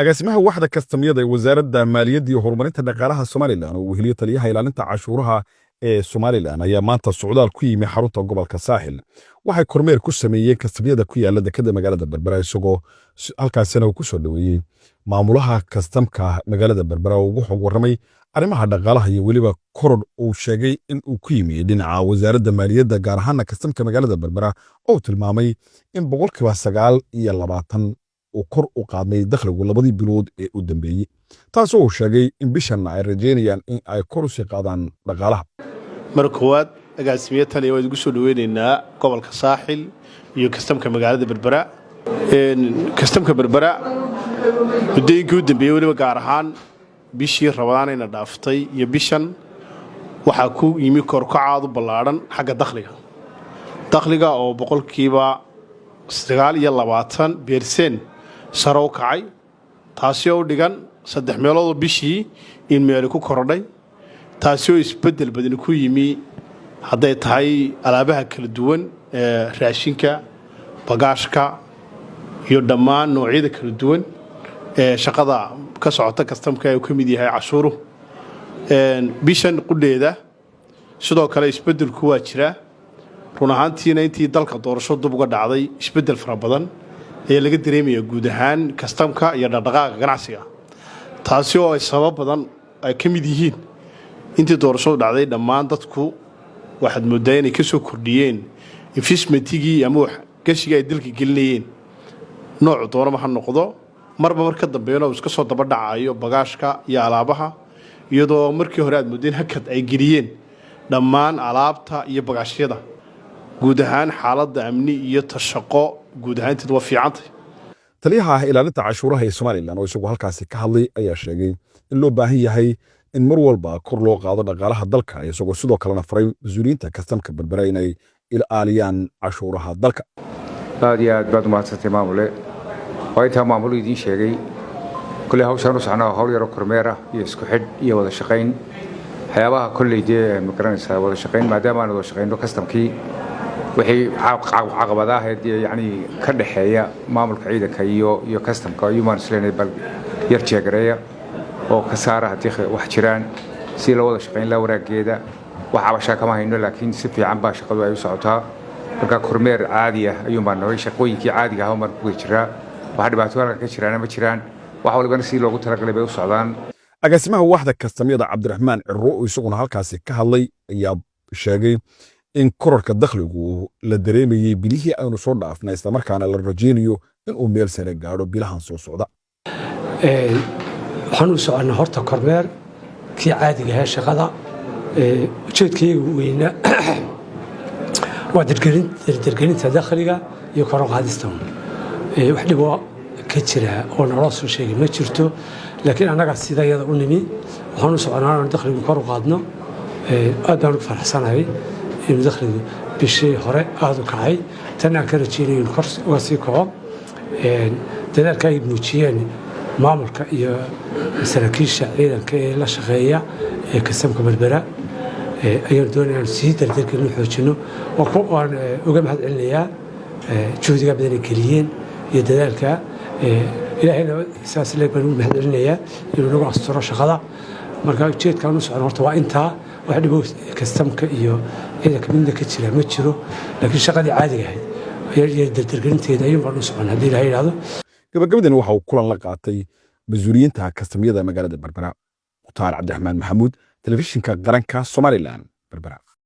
agaasimaha waxda kastamyada ee wasaaradda maaliyadda iyo horumarinta dhaqaalaha Somaliland oo weheliyo taliyaha ilaalinta cashuuraha ee Somaliland ayaa maanta socdaal ku yimi xarunta gobolka Saaxil waxay kormeer ku sameeyeen kastamyada ku yaala dekedda magaalada Berbera isagoo halkaasina uu ku soo dhaweeyay maamulaha kastamka magaalada Berbera oo ugu xog waramay arrimaha dhaqaalaha iyo waliba koror uu sheegay in uu ku yimi dhinaca wasaaradda maaliyadda gaar ahaan kastamka magaalada Berbera oo tilmaamay in boqolkiiba 29 uu kor u qaadnay dakhligu labadii bilood ee u dambeeyay taas oo sheegay in bishan ay rajeynayaan in ay kor u sii qaadaan dhaqaalaha markoowaad agaasimiye taliya waa ugu soo dhaweynaynaa gobolka Saaxil iyo kastamka magaalada Berbera kastamka Berbera mudooyinkii u dambeeyay waliba gaar ahaan bishii Ramadaan ayna dhaaftay iyo bishan waxa ku yimi kor ka caad u ballaaran xagga dakhliga oo boqolkiiba 29% sare u kacay taasi oo dhigan 3 meelood bishii in meel ku korodhay taasi oo isbedel badan ku yimi haday tahay alaabaha kala duwan ee raashinka bagaashka iyo dhammaan noocyada kala duwan ee shaqada ka socota kastamka ay ka mid yahay cashuuru bishan qudheeda sidoo kale isbedelku waa jira run ahaantiina intii dalka doorasho dib uga dhacday isbedel fara badan ee laga dareemayo guud ahaan kastamka iyo dhaqdhaqaaqa ganacsiga taasi oo ay sabab badan ay ka mid yihiin intii doorasho dhacday dhammaan dadku waxaad moodaa inay ka soo kordhiyeen investmentigii ama gashiga ay dalka gelinayeen nooc doorama ha noqdo marba marka dambeeyna uu iska soo daba dhacayo bagaashka iyo alaabaha iyadoo markii hore aad moodeen hakad ay geliyeen dhammaan alaabta iyo bagaashyada guud ahaan xaaladda amni iyo tashaqo guud ahaanteed waa fiicantay taliyaha ilaalinta cashuuraha ee Somaliland oo isagoo halkaasi ka hadlay ayaa sheegay in loo baahan yahay in mar walba kor loo qaado dhaqaalaha dalka isagoo sidoo kalena faray mas'uuliyiinta kastamka Berbera inay ilaaliyaan cashuuraha dalka aad iyo aad baad u mahadsantahay maamule wayta maamul idin sheegay kulli hawshan u saxnaa hawl yar oo kormeer ah iyo isku xid iyo wada shaqayn waxyaabaha kulleydii ma garanaysaa wada shaqayn maadaama aan wada shaqayno kastamkii wixii caqabadaha yani ka dhaxeeya maamulka ciidanka iyo kastamka human resources bal yar jeegareeya oo ka saara hadii wax jiraan si la wada shaqayn la waraageeda waxa ba shaqo ma hayno laakiin si fiican ba shaqadu ay u socotaa marka kormeer caadi ah ayuu ma nooy shaqooyinkii caadiga ah mar ku jiraa waxa dhibaatooyin ka jiraan ma jiraan waxa waliba si loogu talagalay bay u socdaan agaasimaha waxda kastamyada Cabdiraxmaan Cirro oo isaguna halkaasi ka hadlay ayaa sheegay in kororka dakhligu la dareemayay bilihii aanu soo dhaafnay isla markaana la rajeynayo in uu meel sare gaaro bilahan soo socda waxaan u soconaa horta kormeer kii caadiga ah shaqada ujeedkaygu weyna waa dirgelinta dakhliga iyo kor u qaadista wax dhibo ka jira oo nolol soo sheegay ma jirto laakiin anaga sidayada u nimi waxaan u soconaa in dakhligu kor u qaadno aad baan u faraxsanahay in dakhligu bishii hore aad u kacay tan aan ka rajeynay in kor uga sii kaco dadaalka ay muujiyeen maamulka iyo saraakiisha ciidanka ee la shaqeeya ee kastamka Berbera ayaan doonayaan si dardargelin xoojino oo aan uga mahad celinayaa juhdiga badan ay geliyeen iyo dadaalka ilaahayna saas leeg baan ugu mahad celinayaa inuu nagu asturo shaqada marka ujeedkaan u socon horta waa intaa wax dhibo kastamka iyo ciidanka midna ka jira ma jiro laakiin shaqadii caadiga ahayd ayaa dardargelinteeda ayuun baan u socon haddii ilaahay yidhaahdo gabagabadani waxa uu kulan la qaatay mas'uuliyiinta kastamyada magaalada Berbera Mukhtaar Cabdiraxmaan Maxamuud telefishinka qaranka Somaliland Berbera